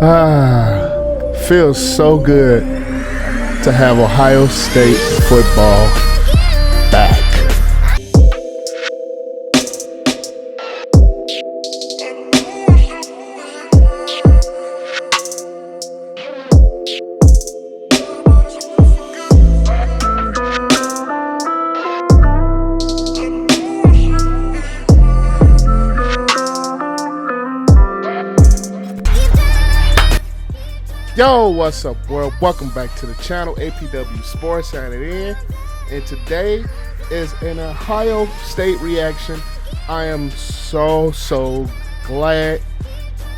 Feels so good to have Ohio State football back. Yo, what's up, world? Welcome back to the channel, APW Sports, signing in. And today is an Ohio State reaction. I am so glad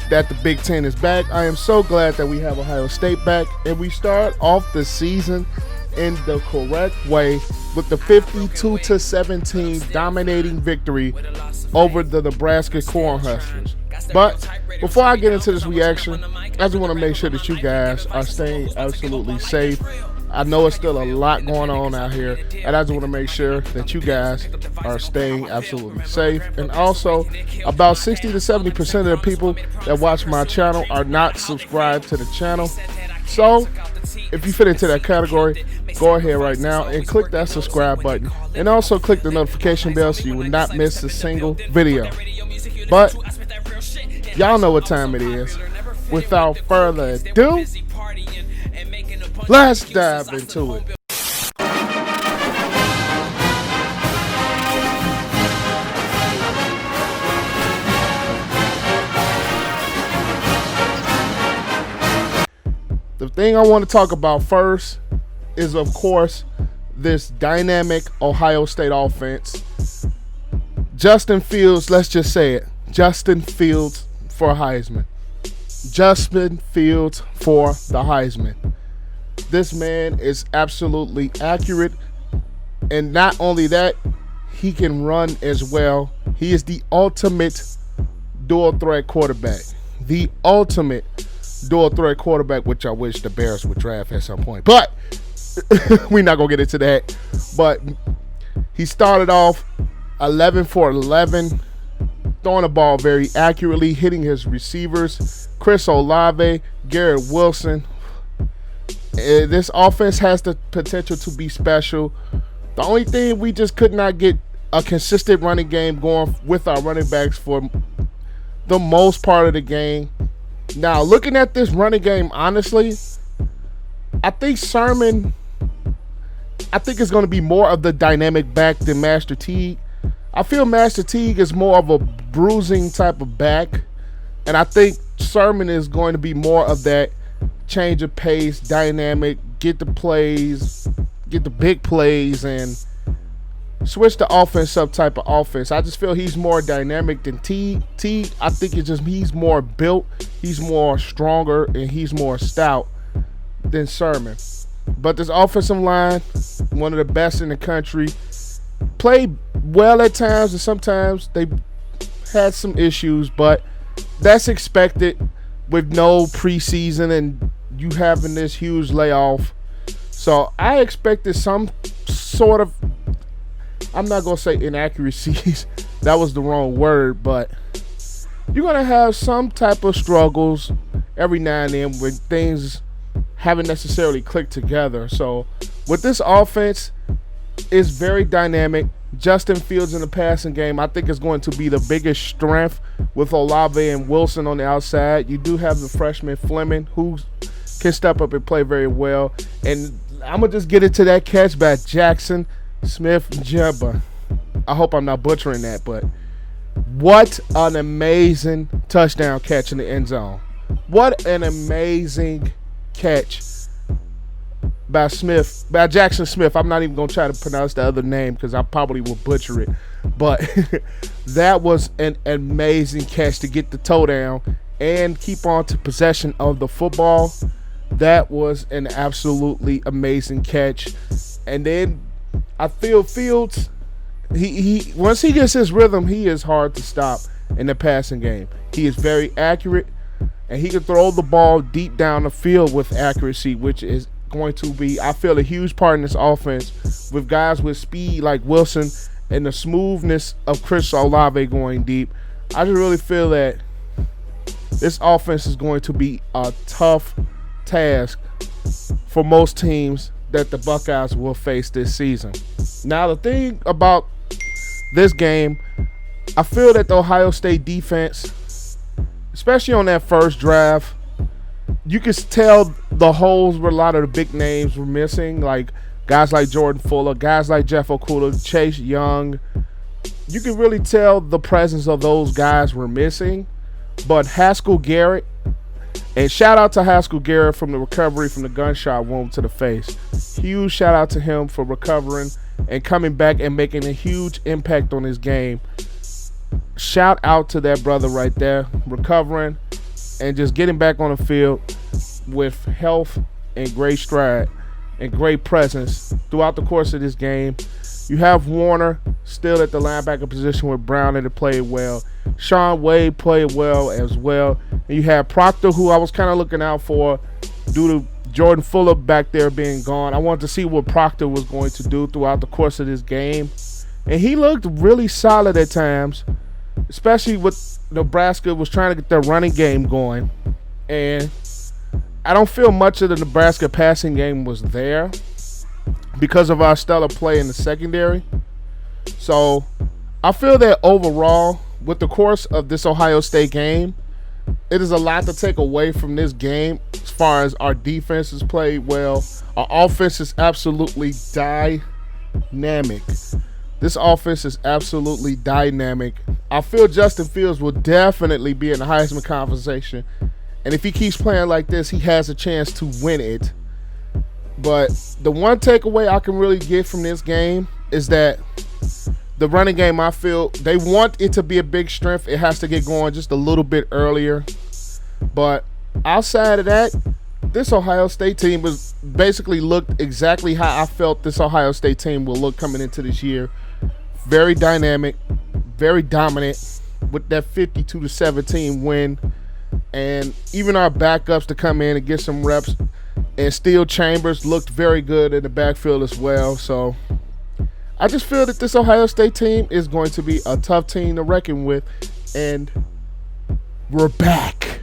that the Big Ten is back. I am so glad that we have Ohio State back. And we start off the season in the correct way with the 52-17 dominating victory over the Nebraska Cornhuskers. But before I get into this reaction, I just want to make sure that you guys are staying absolutely safe. I know it's still a lot going on out here, and I just want to make sure that you guys are staying absolutely safe. And also, about 60 to 70% of the people that watch my channel are not subscribed to the channel. So, if you fit into that category, go ahead right now and click that subscribe button. And also click the notification bell so you will not miss a single video. But y'all know what time it is. Without further ado, let's dive into it. The thing I want to talk about first is, of course, this dynamic Ohio State offense. Justin Fields, let's just say it. Justin Fields for Heisman. Justin Fields for the Heisman. This man is absolutely accurate. And not only that, he can run as well. He is the ultimate dual threat quarterback. The ultimate dual threat quarterback, which I wish the Bears would draft at some point. But we're not going to get into that. But he started off 11 for 11. Throwing the ball very accurately, hitting his receivers, Chris Olave, Garrett Wilson. This offense has the potential to be special. The only thing, we just could not get a consistent running game going with our running backs for the most part of the game. Now, looking at this running game, honestly, I think Sermon, is going to be more of the dynamic back than Master Teague. I feel Master Teague is more of a bruising type of back, and I think Sermon is going to be more of that change of pace, dynamic, get the plays, get the big plays, and switch the offense up type of offense. I just feel he's more dynamic than Teague. Teague, I think it's just he's more built, he's more stronger, and he's more stout than Sermon. But this offensive line, one of the best in the country, played well at times, and sometimes they had some issues, but that's expected with no preseason and you having this huge layoff. So I expected some sort of, I'm not going to say inaccuracies, that was the wrong word, but you're going to have some type of struggles every now and then when things haven't necessarily clicked together. So with this offense, it's very dynamic. Justin Fields in the passing game, I think, is going to be the biggest strength with Olave and Wilson on the outside. You do have the freshman Fleming, who can step up and play very well. And I'm going to just get into that catch by Jackson Smith-Jigba. I hope I'm not butchering that, but what an amazing touchdown catch in the end zone. What an amazing catch by Jackson Smith. I'm not even going to try to pronounce the other name because I probably will butcher it. But that was an amazing catch to get the toe down and keep on to possession of the football. That was an absolutely amazing catch. And then I feel Fields, he once he gets his rhythm, he is hard to stop in the passing game. He is very accurate, and he can throw the ball deep down the field with accuracy, which is going to be, I feel, a huge part in this offense with guys with speed like Wilson and the smoothness of Chris Olave going deep. I just really feel that this offense is going to be a tough task for most teams that the Buckeyes will face this season. Now, the thing about this game, I feel that the Ohio State defense, especially on that first drive, you could tell the holes where a lot of the big names were missing, like guys like Jordan Fuller, guys like Jeff Okudah, Chase Young. You can really tell the presence of those guys were missing. But Haskell Garrett, and shout out to Haskell Garrett from the recovery from the gunshot wound to the face. Huge shout out to him for recovering and coming back and making a huge impact on his game. Shout out to that brother right there, recovering and just getting back on the field with health and great stride and great presence throughout the course of this game. You have Warner still at the linebacker position with Brown, that played well. Sean Wade played well as well. And you have Proctor, who I was kind of looking out for due to Jordan Fuller back there being gone. I wanted to see what Proctor was going to do throughout the course of this game. And he looked really solid at times, especially with Nebraska was trying to get their running game going. And I don't feel much of the Nebraska passing game was there because of our stellar play in the secondary. So I feel that overall, with the course of this Ohio State game, it is a lot to take away from this game as far as our defense has played well. Our offense is absolutely dynamic. This offense is absolutely dynamic. I feel Justin Fields will definitely be in the Heisman conversation. And if he keeps playing like this, he has a chance to win it. But the one takeaway I can really get from this game is that the running game, I feel, they want it to be a big strength. It has to get going just a little bit earlier. But outside of that, this Ohio State team was basically looked exactly how I felt this Ohio State team will look coming into this year. Very dynamic, very dominant with that 52-17 win. And even our backups to come in and get some reps. And Steel Chambers looked very good in the backfield as well. So I just feel that this Ohio State team is going to be a tough team to reckon with. And we're back.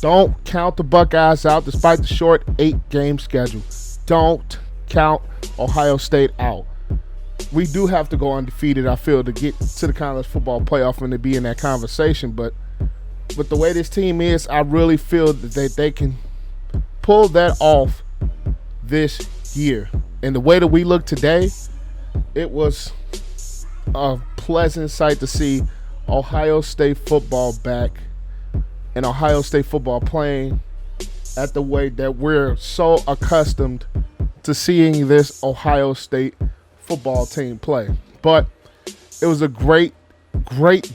Don't count the Buckeyes out despite the short 8-game schedule. Don't count Ohio State out. We do have to go undefeated, I feel, to get to the college football playoff and to be in that conversation. But with the way this team is, I really feel that they can pull that off this year. And the way that we look today, it was a pleasant sight to see Ohio State football back and Ohio State football playing at the way that we're so accustomed to seeing this Ohio State football team play. But it was a great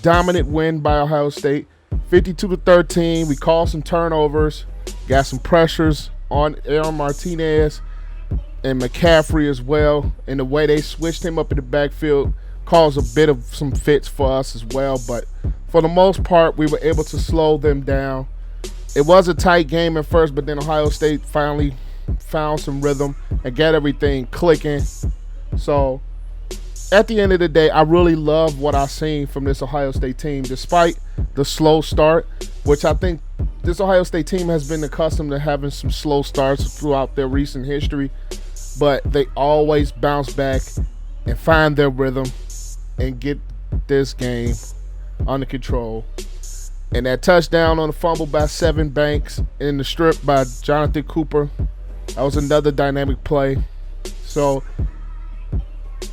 dominant win by Ohio State, 52-13. We called some turnovers, got some pressures on Aaron Martinez and McCaffrey as well, and the way they switched him up in the backfield caused a bit of some fits for us as well. But for the most part, we were able to slow them down. It was a tight game at first, but then Ohio State finally found some rhythm and got everything clicking. So at the end of the day, I really love what I've seen from this Ohio State team, despite the slow start, which I think this Ohio State team has been accustomed to having some slow starts throughout their recent history. But they always bounce back and find their rhythm and get this game under control. And that touchdown on the fumble by Seven Banks and the strip by Jonathan Cooper, that was another dynamic play. So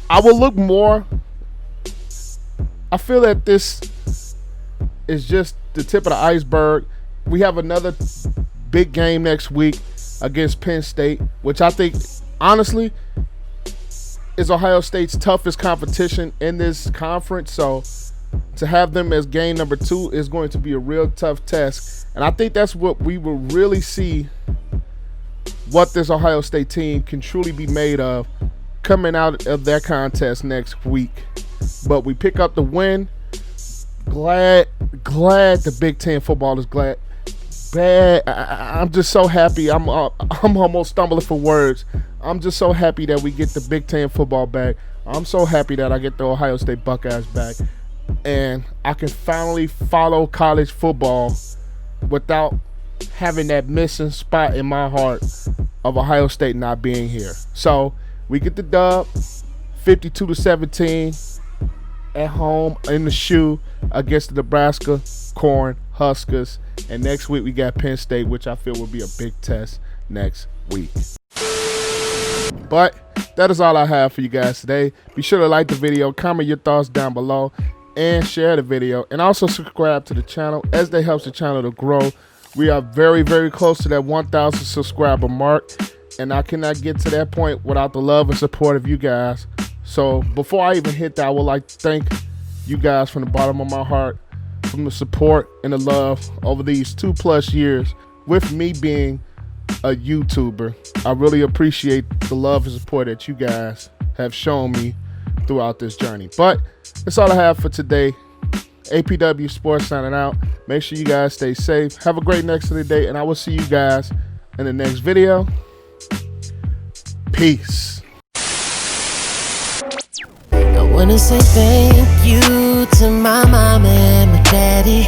I will look more. I feel that this is just the tip of the iceberg. We have another big game next week against Penn State, which I think, honestly, is Ohio State's toughest competition in this conference. So to have them as game number 2 is going to be a real tough test. And I think that's what we will really see, what this Ohio State team can truly be made of coming out of that contest next week. But we pick up the win. Glad the Big Ten football is glad. I'm just so happy. I'm almost stumbling for words. I'm just so happy that we get the Big Ten football back. I'm so happy that I get the Ohio State Buckeyes back. and I can finally follow college football without having that missing spot in my heart of Ohio State not being here. So we get the dub, 52-17 at home in the shoe against the Nebraska Cornhuskers. And next week we got Penn State, which I feel will be a big test next week. But that is all I have for you guys today. Be sure to like the video, comment your thoughts down below, and share the video. And also subscribe to the channel, as that helps the channel to grow. We are very, very close to that 1,000 subscriber mark, and I cannot get to that point without the love and support of you guys. So before I even hit that, I would like to thank you guys from the bottom of my heart from the support and the love over these 2+ years with me being a YouTuber. I really appreciate the love and support that you guys have shown me throughout this journey. But that's all I have for today. APW Sports signing out. Make sure you guys stay safe. Have a great next of the day, and I will see you guys in the next video. Peace. I wanna say thank you to my mom and my daddy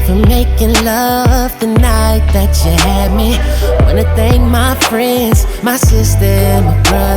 for making love the night that you had me. Wanna thank my friends, my sister, and my brother.